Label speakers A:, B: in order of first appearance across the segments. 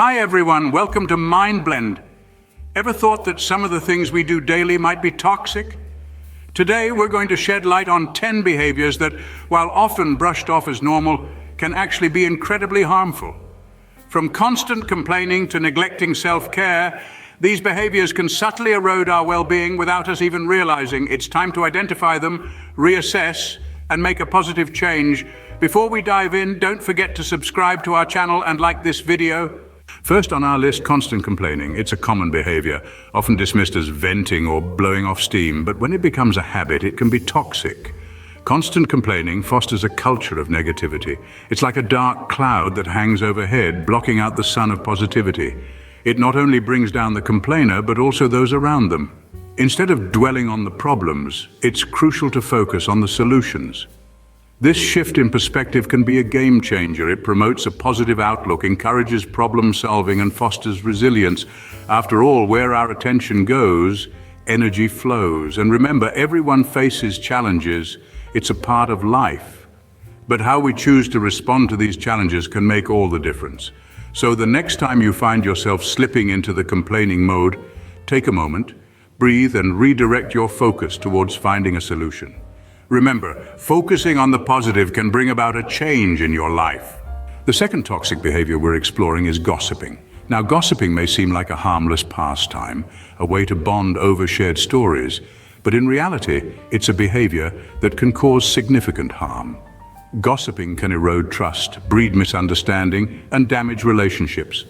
A: Hi everyone, welcome to MindBlend. Ever thought that some of the things we do daily might be toxic? Today we're going to shed light on 10 behaviors that, while often brushed off as normal, can actually be incredibly harmful. From constant complaining to neglecting self-care, these behaviors can subtly erode our well-being without us even realizing. It's time to identify them, reassess, and make a positive change. Before we dive in, don't forget to subscribe to our channel and like this video. First on our list, constant complaining. It's a common behavior, often dismissed as venting or blowing off steam, but when it becomes a habit, it can be toxic. Constant complaining fosters a culture of negativity. It's like a dark cloud that hangs overhead, blocking out the sun of positivity. It not only brings down the complainer, but also those around them. Instead of dwelling on the problems, it's crucial to focus on the solutions. This shift in perspective can be a game changer. It promotes a positive outlook, encourages problem solving, and fosters resilience. After all, where our attention goes, energy flows. And remember, everyone faces challenges. It's a part of life. But how we choose to respond to these challenges can make all the difference. So the next time you find yourself slipping into the complaining mode, take a moment, breathe, and redirect your focus towards finding a solution. Remember, focusing on the positive can bring about a change in your life. The second toxic behavior we're exploring is gossiping. Now, gossiping may seem like a harmless pastime, a way to bond over shared stories, but in reality, it's a behavior that can cause significant harm. Gossiping can erode trust, breed misunderstanding, and damage relationships.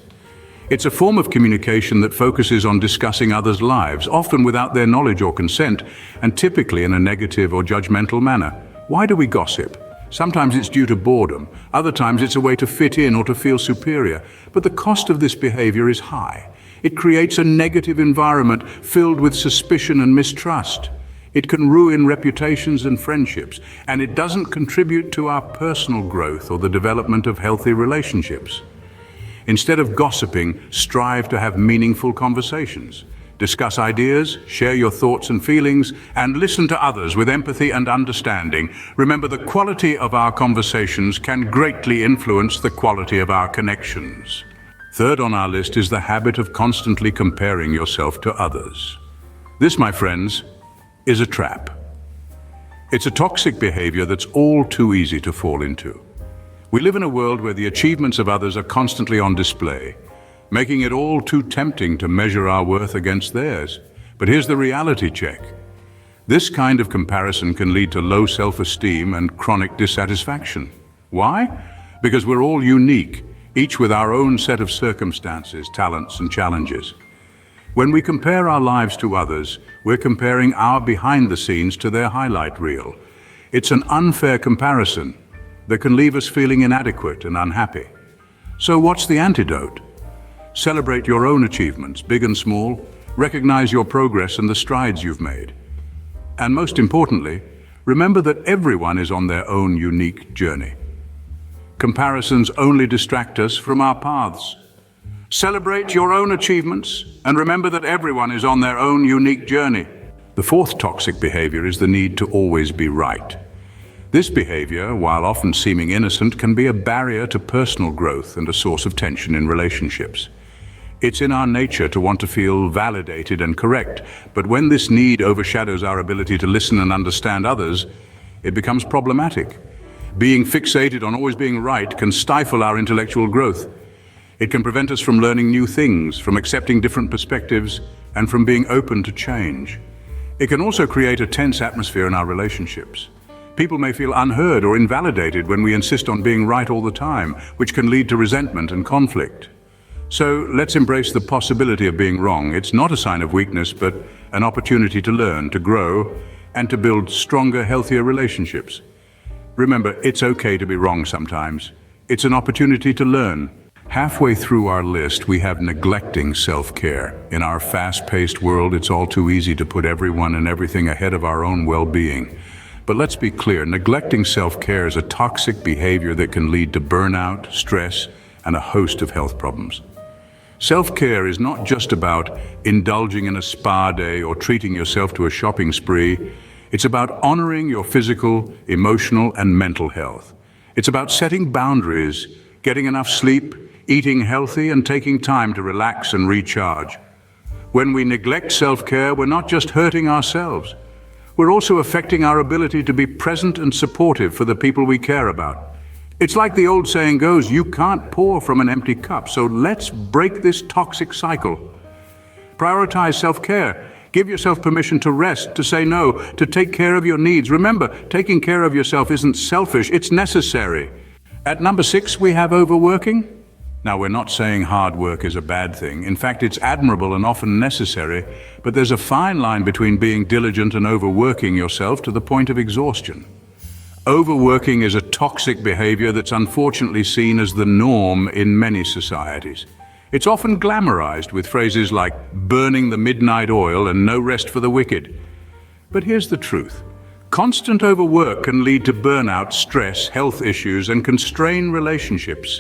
A: It's a form of communication that focuses on discussing others' lives, often without their knowledge or consent, and typically in a negative or judgmental manner. Why do we gossip? Sometimes it's due to boredom, other times it's a way to fit in or to feel superior. But the cost of this behavior is high. It creates a negative environment filled with suspicion and mistrust. It can ruin reputations and friendships, and it doesn't contribute to our personal growth or the development of healthy relationships. Instead of gossiping, strive to have meaningful conversations. Discuss ideas, share your thoughts and feelings, and listen to others with empathy and understanding. Remember, the quality of our conversations can greatly influence the quality of our connections. Third on our list is the habit of constantly comparing yourself to others. This, my friends, is a trap. It's a toxic behavior that's all too easy to fall into. We live in a world where the achievements of others are constantly on display, making it all too tempting to measure our worth against theirs. But here's the reality check. This kind of comparison can lead to low self-esteem and chronic dissatisfaction. Why? Because we're all unique, each with our own set of circumstances, talents, and challenges. When we compare our lives to others, we're comparing our behind the scenes to their highlight reel. It's an unfair comparison that can leave us feeling inadequate and unhappy. So what's the antidote? Celebrate your own achievements, big and small. Recognize your progress and the strides you've made. And most importantly, remember that everyone is on their own unique journey. Comparisons only distract us from our paths. Celebrate your own achievements and remember that everyone is on their own unique journey. The fourth toxic behavior is the need to always be right. This behavior, while often seeming innocent, can be a barrier to personal growth and a source of tension in relationships. It's in our nature to want to feel validated and correct, but when this need overshadows our ability to listen and understand others, it becomes problematic. Being fixated on always being right can stifle our intellectual growth. It can prevent us from learning new things, from accepting different perspectives, and from being open to change. It can also create a tense atmosphere in our relationships. People may feel unheard or invalidated when we insist on being right all the time, which can lead to resentment and conflict. So let's embrace the possibility of being wrong. It's not a sign of weakness, but an opportunity to learn, to grow, and to build stronger, healthier relationships. Remember, it's okay to be wrong sometimes. It's an opportunity to learn. Halfway through our list, we have neglecting self-care. In our fast-paced world, it's all too easy to put everyone and everything ahead of our own well-being. But let's be clear, neglecting self-care is a toxic behavior that can lead to burnout, stress, and a host of health problems. Self-care is not just about indulging in a spa day or treating yourself to a shopping spree. It's about honoring your physical, emotional, and mental health. It's about setting boundaries, getting enough sleep, eating healthy and taking time to relax and recharge. When we neglect self-care, we're not just hurting ourselves. We're also affecting our ability to be present and supportive for the people we care about. It's like the old saying goes, you can't pour from an empty cup, so let's break this toxic cycle. Prioritize self-care. Give yourself permission to rest, to say no, to take care of your needs. Remember, taking care of yourself isn't selfish, it's necessary. At number 6, we have overworking. Now, we're not saying hard work is a bad thing. In fact, it's admirable and often necessary, but there's a fine line between being diligent and overworking yourself to the point of exhaustion. Overworking is a toxic behavior that's unfortunately seen as the norm in many societies. It's often glamorized with phrases like burning the midnight oil and no rest for the wicked. But here's the truth. Constant overwork can lead to burnout, stress, health issues, and constrain relationships.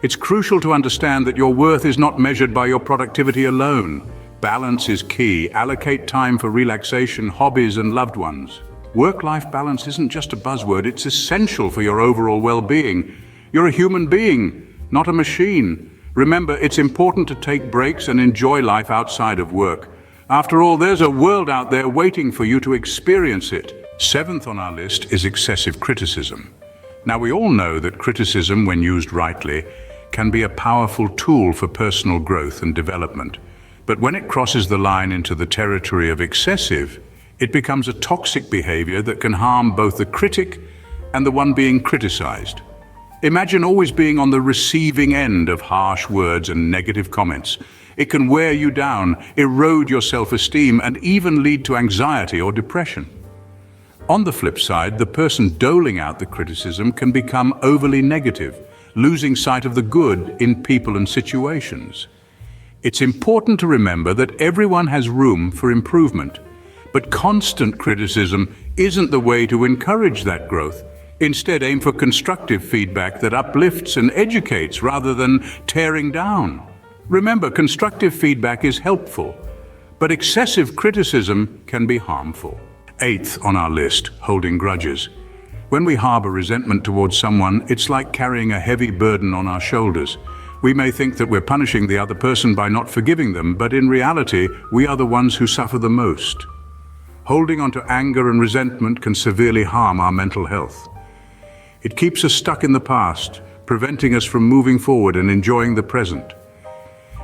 A: It's crucial to understand that your worth is not measured by your productivity alone. Balance is key. Allocate time for relaxation, hobbies, and loved ones. Work-life balance isn't just a buzzword, it's essential for your overall well-being. You're a human being, not a machine. Remember, it's important to take breaks and enjoy life outside of work. After all, there's a world out there waiting for you to experience it. 7th on our list is excessive criticism. Now, we all know that criticism, when used rightly, can be a powerful tool for personal growth and development. But when it crosses the line into the territory of excessive, it becomes a toxic behavior that can harm both the critic and the one being criticized. Imagine always being on the receiving end of harsh words and negative comments. It can wear you down, erode your self-esteem, and even lead to anxiety or depression. On the flip side, the person doling out the criticism can become overly negative, losing sight of the good in people and situations. It's important to remember that everyone has room for improvement, but constant criticism isn't the way to encourage that growth. Instead, aim for constructive feedback that uplifts and educates rather than tearing down. Remember, constructive feedback is helpful, but excessive criticism can be harmful. 8th on our list, holding grudges. When we harbor resentment towards someone, it's like carrying a heavy burden on our shoulders. We may think that we're punishing the other person by not forgiving them, but in reality, we are the ones who suffer the most. Holding on to anger and resentment can severely harm our mental health. It keeps us stuck in the past, preventing us from moving forward and enjoying the present.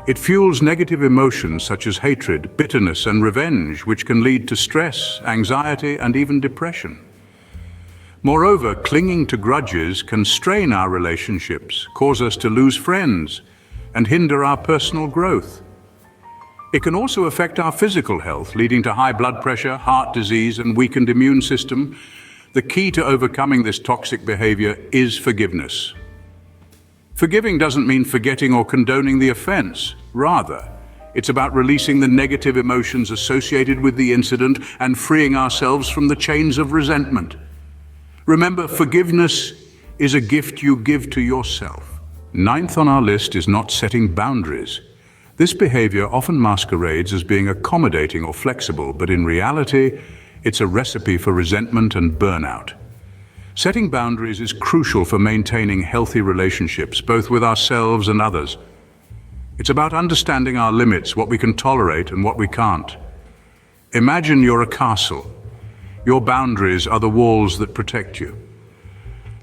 A: It fuels negative emotions such as hatred, bitterness, and revenge, which can lead to stress, anxiety, and even depression. Moreover, clinging to grudges can strain our relationships, cause us to lose friends, and hinder our personal growth. It can also affect our physical health, leading to high blood pressure, heart disease, and weakened immune system. The key to overcoming this toxic behavior is forgiveness. Forgiving doesn't mean forgetting or condoning the offense. Rather, it's about releasing the negative emotions associated with the incident and freeing ourselves from the chains of resentment. Remember, forgiveness is a gift you give to yourself. 9th on our list is not setting boundaries. This behavior often masquerades as being accommodating or flexible, but in reality, it's a recipe for resentment and burnout. Setting boundaries is crucial for maintaining healthy relationships, both with ourselves and others. It's about understanding our limits, what we can tolerate and what we can't. Imagine you're a castle. Your boundaries are the walls that protect you.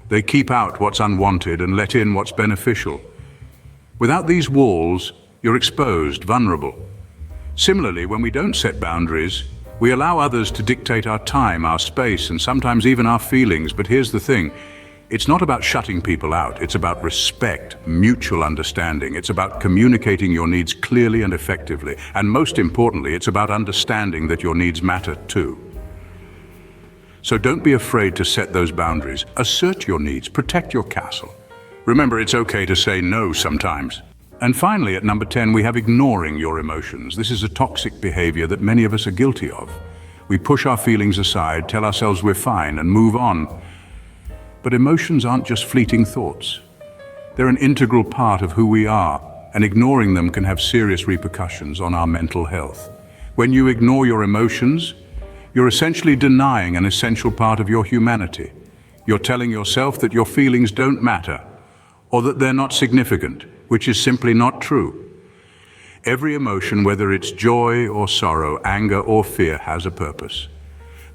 A: They keep out what's unwanted and let in what's beneficial. Without these walls, you're exposed, vulnerable. Similarly, when we don't set boundaries, we allow others to dictate our time, our space, and sometimes even our feelings. But here's the thing. It's not about shutting people out. It's about respect, mutual understanding. It's about communicating your needs clearly and effectively. And most importantly, it's about understanding that your needs matter too. So don't be afraid to set those boundaries. Assert your needs, protect your castle. Remember, it's okay to say no sometimes. And finally, at number 10, we have ignoring your emotions. This is a toxic behavior that many of us are guilty of. We push our feelings aside, tell ourselves we're fine, and move on. But emotions aren't just fleeting thoughts. They're an integral part of who we are, and ignoring them can have serious repercussions on our mental health. When you ignore your emotions, you're essentially denying an essential part of your humanity. You're telling yourself that your feelings don't matter, or that they're not significant, which is simply not true. Every emotion, whether it's joy or sorrow, anger or fear, has a purpose.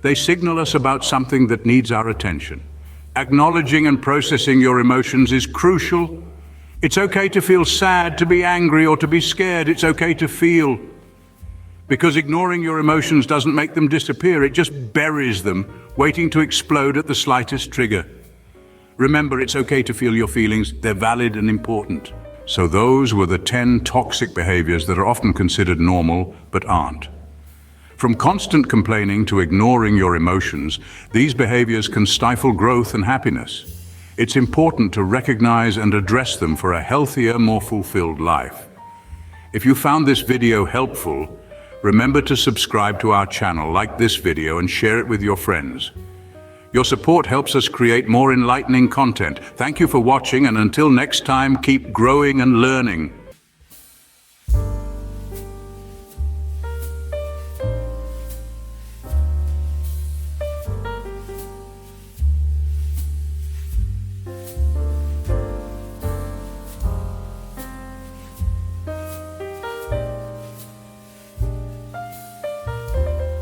A: They signal us about something that needs our attention. Acknowledging and processing your emotions is crucial. It's okay to feel sad, to be angry, or to be scared. It's okay to feel. Because ignoring your emotions doesn't make them disappear, it just buries them, waiting to explode at the slightest trigger. Remember, it's okay to feel your feelings. They're valid and important. So those were the 10 toxic behaviors that are often considered normal, but aren't. From constant complaining to ignoring your emotions, these behaviors can stifle growth and happiness. It's important to recognize and address them for a healthier, more fulfilled life. If you found this video helpful, remember to subscribe to our channel, like this video, and share it with your friends. Your support helps us create more enlightening content. Thank you for watching, and until next time, keep growing and learning.